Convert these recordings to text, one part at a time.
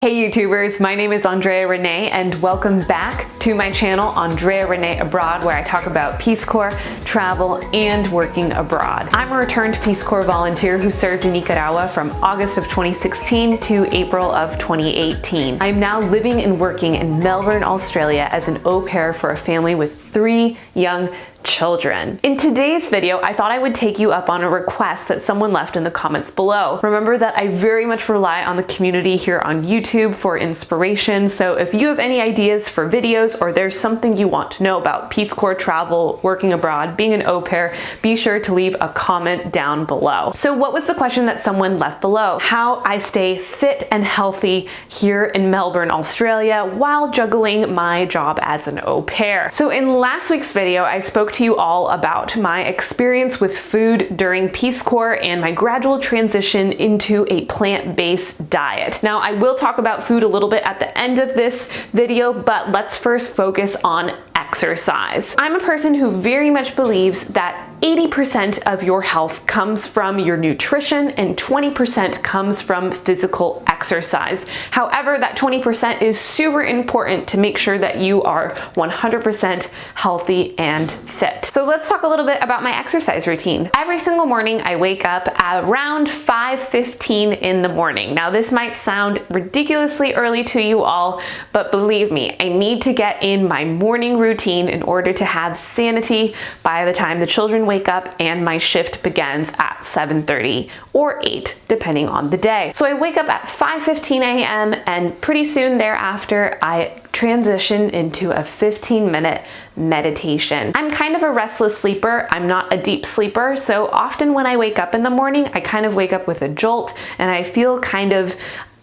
Hey YouTubers, my name is Andrea René and welcome back to my channel, Andrea René Abroad, where I talk about Peace Corps, travel, and working abroad. I'm a returned Peace Corps volunteer who served in Nicaragua from August of 2016 to April of 2018. I'm now living and working in Melbourne, Australia as an au pair for a family with 3 young children. In today's video, I thought I would take you up on a request that someone left in the comments below. Remember that I very much rely on the community here on YouTube for inspiration, so if you have any ideas for videos or there's something you want to know about Peace Corps travel, working abroad, being an au pair, be sure to leave a comment down below. So what was the question that someone left below? How I stay fit and healthy here in Melbourne, Australia while juggling my job as an au pair. So in last week's video, I spoke to you all about my experience with food during Peace Corps and my gradual transition into a plant-based diet. Now, I will talk about food a little bit at the end of this video, but let's first focus on exercise. I'm a person who very much believes that 80% of your health comes from your nutrition and 20% comes from physical exercise. However, that 20% is super important to make sure that you are 100% healthy and fit. So let's talk a little bit about my exercise routine. Every single morning I wake up around 5:15 in the morning. Now this might sound ridiculously early to you all, but believe me, I need to get in my morning routine in order to have sanity by the time the children wake up and my shift begins at 7:30 or 8 depending on the day. So I wake up at 5:15 a.m. and pretty soon thereafter I transition into a 15-minute meditation. I'm kind of a restless sleeper. I'm not a deep sleeper, so often when I wake up in the morning I kind of wake up with a jolt and I feel kind of,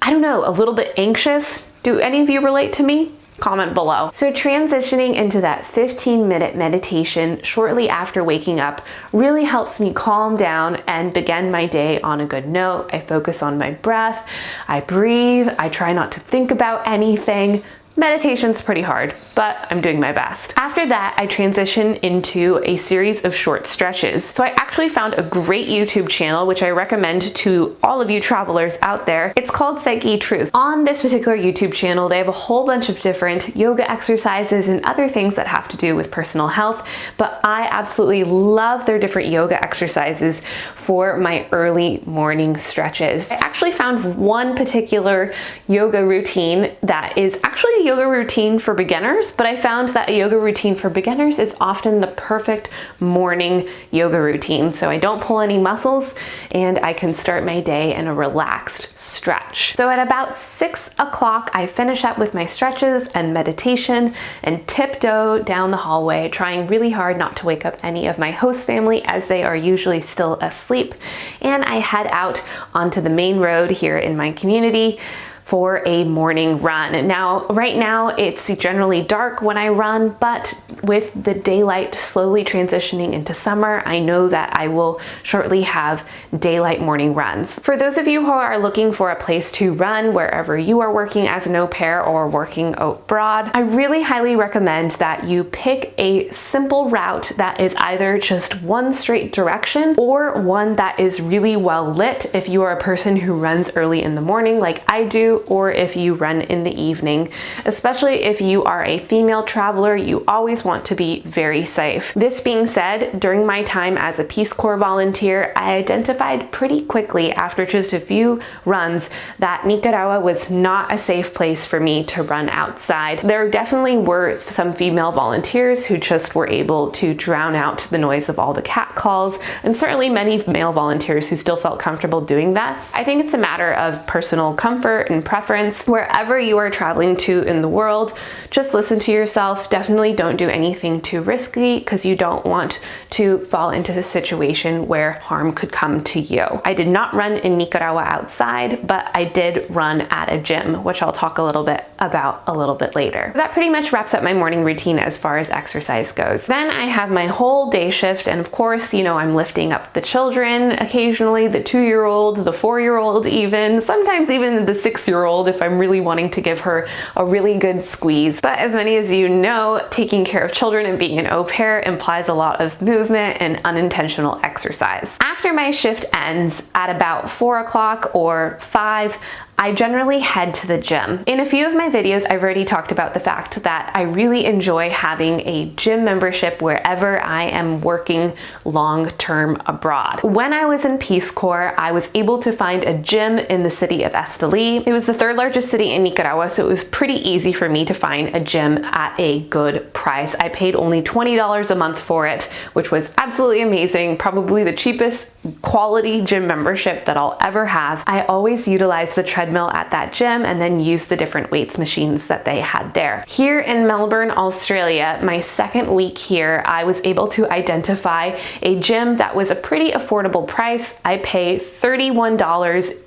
I don't know, a little bit anxious. Do any of you relate to me? Comment below. So transitioning into that 15-minute meditation shortly after waking up really helps me calm down and begin my day on a good note. I focus on my breath, I breathe, I try not to think about anything. Meditation's pretty hard, but I'm doing my best. After that, I transition into a series of short stretches. So I actually found a great YouTube channel, which I recommend to all of you travelers out there. It's called PSYCHE Truth. On this particular YouTube channel, they have a whole bunch of different yoga exercises and other things that have to do with personal health, but I absolutely love their different yoga exercises for my early morning stretches. I actually found one particular yoga routine that is actually a yoga routine for beginners, but I found that a yoga routine for beginners is often the perfect morning yoga routine. So I don't pull any muscles and I can start my day in a relaxed stretch. So at about 6 o'clock, I finish up with my stretches and meditation and tiptoe down the hallway, trying really hard not to wake up any of my host family as they are usually still asleep. And I head out onto the main road here in my community for a morning run. Now, right now it's generally dark when I run, but with the daylight slowly transitioning into summer, I know that I will shortly have daylight morning runs. For those of you who are looking for a place to run wherever you are working as an au pair or working abroad, I really highly recommend that you pick a simple route that is either just one straight direction or one that is really well lit if you are a person who runs early in the morning like I do, or if you run in the evening. Especially if you are a female traveler, you always want to be very safe. This being said, during my time as a Peace Corps volunteer, I identified pretty quickly after just a few runs that Nicaragua was not a safe place for me to run outside. There definitely were some female volunteers who just were able to drown out the noise of all the cat calls, and certainly many male volunteers who still felt comfortable doing that. I think it's a matter of personal comfort and preference. Wherever you are traveling to in the world, just listen to yourself. Definitely don't do anything too risky because you don't want to fall into the situation where harm could come to you. I did not run in Nicaragua outside, but I did run at a gym, which I'll talk a little bit about a little bit later. That pretty much wraps up my morning routine as far as exercise goes. Then I have my whole day shift, and of course, you know, I'm lifting up the children occasionally, the 2-year-old, the 4-year-old even, sometimes even the 6-year-old if I'm really wanting to give her a really good squeeze. But as many of you know, taking care of children and being an au pair implies a lot of movement and unintentional exercise. After my shift ends at about 4 o'clock or 5, I generally head to the gym. In a few of my videos, I've already talked about the fact that I really enjoy having a gym membership wherever I am working long-term abroad. When I was in Peace Corps, I was able to find a gym in the city of ESTELÍ. It was the third largest city in Nicaragua, so it was pretty easy for me to find a gym at a good price. I paid only $20 a month for it, which was absolutely amazing, probably the cheapest quality gym membership that I'll ever have. I always utilize the treadmill at that gym and then use the different weights machines that they had there. Here in Melbourne, Australia, my second week here, I was able to identify a gym that was a pretty affordable price. I pay $31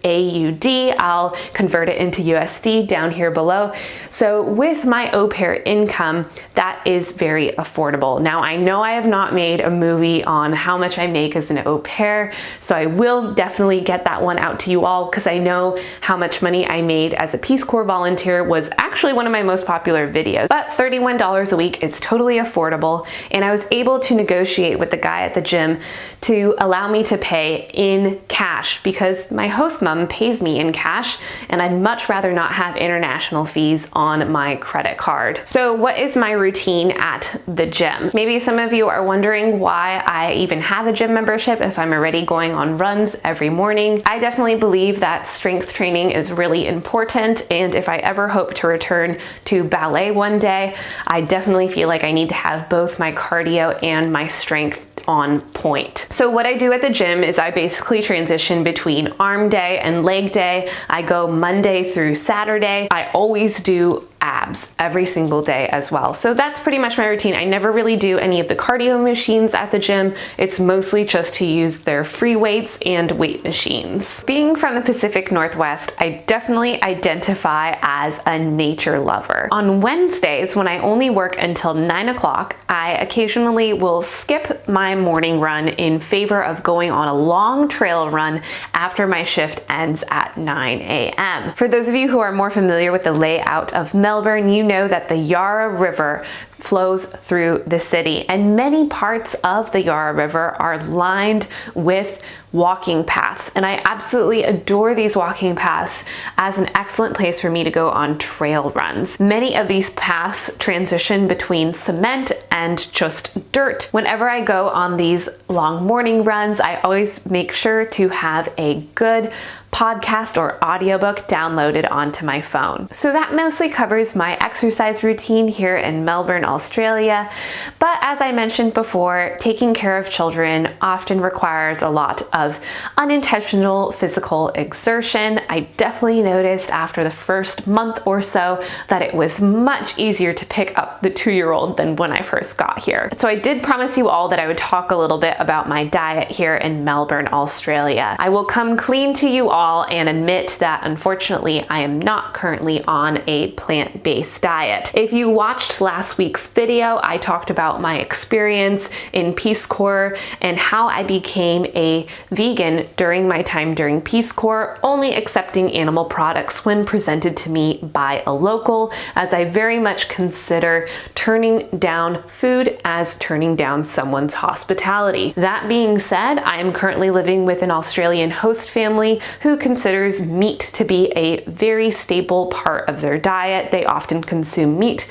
AUD. I'll convert it into USD down here below. So with my au pair income, that is very affordable. Now I know I have not made a movie on how much I make as an au pair, so I will definitely get that one out to you all because I know how much money I made as a Peace Corps volunteer was actually one of my most popular videos. But $31 a week is totally affordable, and I was able to negotiate with the guy at the gym to allow me to pay in cash because my host mom pays me in cash and I'd much rather not have international fees on my credit card. So what is my routine at the gym? Maybe some of you are wondering why I even have a gym membership if I'm already going on runs every morning. I definitely believe that strength training is really important, and if I ever hope to return to ballet one day, I definitely feel like I need to have both my cardio and my strength on point. So what I do at the gym is I basically transition between arm day and leg day. I go Monday through Saturday. I always do abs every single day as well. So that's pretty much my routine. I never really do any of the cardio machines at the gym. It's mostly just to use their free weights and weight machines. Being from the Pacific Northwest, I definitely identify as a nature lover. On Wednesdays, when I only work until 9 o'clock, I occasionally will skip my morning run in favor of going on a long trail run after my shift ends at 9 a.m. For those of you who are more familiar with the layout of Melbourne, you know that the Yarra River flows through the city, and many parts of the Yarra River are lined with walking paths, and I absolutely adore these walking paths as an excellent place for me to go on trail runs. Many of these paths transition between cement and just dirt. Whenever I go on these long morning runs, I always make sure to have a good podcast or audiobook downloaded onto my phone. So that mostly covers my exercise routine here in Melbourne, Australia. But as I mentioned before, taking care of children often requires a lot of unintentional physical exertion. I definitely noticed after the first month or so that it was much easier to pick up the 2-year-old than when I first got here. So I did promise you all that I would talk a little bit about my diet here in Melbourne, Australia. I will come clean to you all and admit that unfortunately I am not currently on a plant-based diet. If you watched last week's video, I talked about my experience in Peace Corps and how I became a vegan during my time during Peace Corps, only accepting animal products when presented to me by a local, as I very much consider turning down food as turning down someone's hospitality. That being said, I am currently living with an Australian host family who considers meat to be a very staple part of their diet. They often consume meat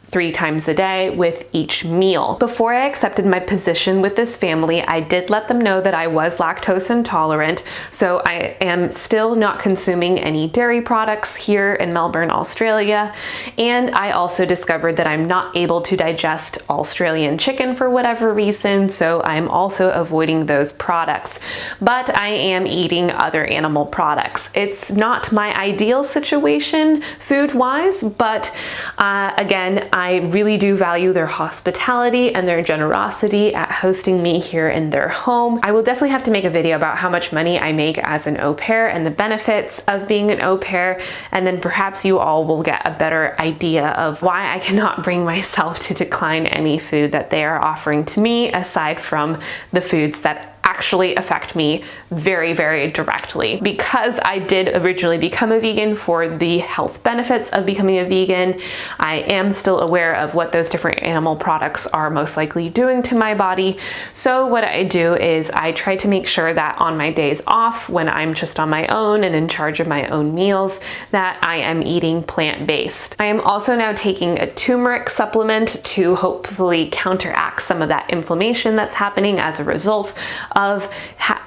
3 times a day with each meal. Before I accepted my position with this family, I did let them know that I was lactose intolerant, so I am still not consuming any dairy products here in Melbourne, Australia, and I also discovered that I'm not able to digest Australian chicken for whatever reason, so I'm also avoiding those products. But I am eating other animal products. It's not my ideal situation food-wise, but again, I really do value their hospitality and their generosity at hosting me here in their home. I will definitely have to make a video about how much money I make as an au pair and the benefits of being an au pair, and then perhaps you all will get a better idea of why I cannot bring myself to decline any food that they are offering to me aside from the foods that actually affect me very, very directly. Because I did originally become a vegan for the health benefits of becoming a vegan, I am still aware of what those different animal products are most likely doing to my body. So what I do is I try to make sure that on my days off, when I'm just on my own and in charge of my own meals, that I am eating plant-based. I am also now taking a turmeric supplement to hopefully counteract some of that inflammation that's happening as a result of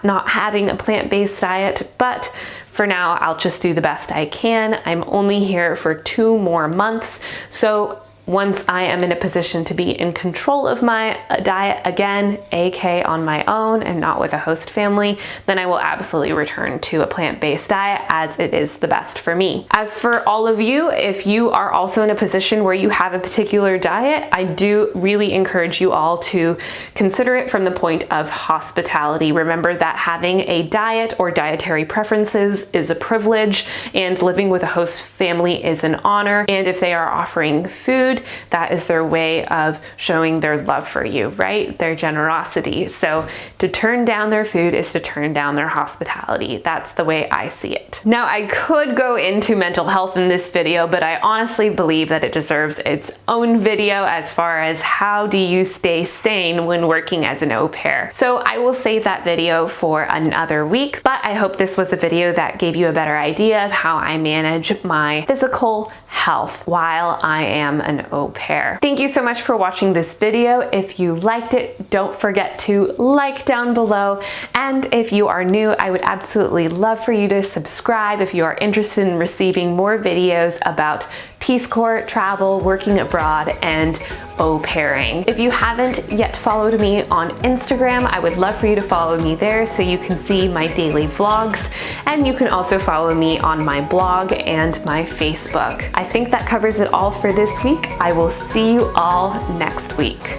not having a plant-based diet. But for now, I'll just do the best I can. I'm only here for 2 more months. So once I am in a position to be in control of my diet again, aka on my own and not with a host family, then I will absolutely return to a plant-based diet as it is the best for me. As for all of you, if you are also in a position where you have a particular diet, I do really encourage you all to consider it from the point of hospitality. Remember that having a diet or dietary preferences is a privilege, and living with a host family is an honor. And if they are offering food, that is their way of showing their love for you, right? Their generosity. So to turn down their food is to turn down their hospitality. That's the way I see it. Now, I could go into mental health in this video, but I honestly believe that it deserves its own video as far as how do you stay sane when working as an au pair. So I will save that video for another week, but I hope this was a video that gave you a better idea of how I manage my physical health while I am an au pair. Thank you so much for watching this video. If you liked it, don't forget to like down below. And if you are new, I would absolutely love for you to subscribe if you are interested in receiving more videos about Peace Corps, travel, working abroad, and au pairing. If you haven't yet followed me on Instagram, I would love for you to follow me there so you can see my daily vlogs, and you can also follow me on my blog and my Facebook. I think that covers it all for this week. I will see you all next week.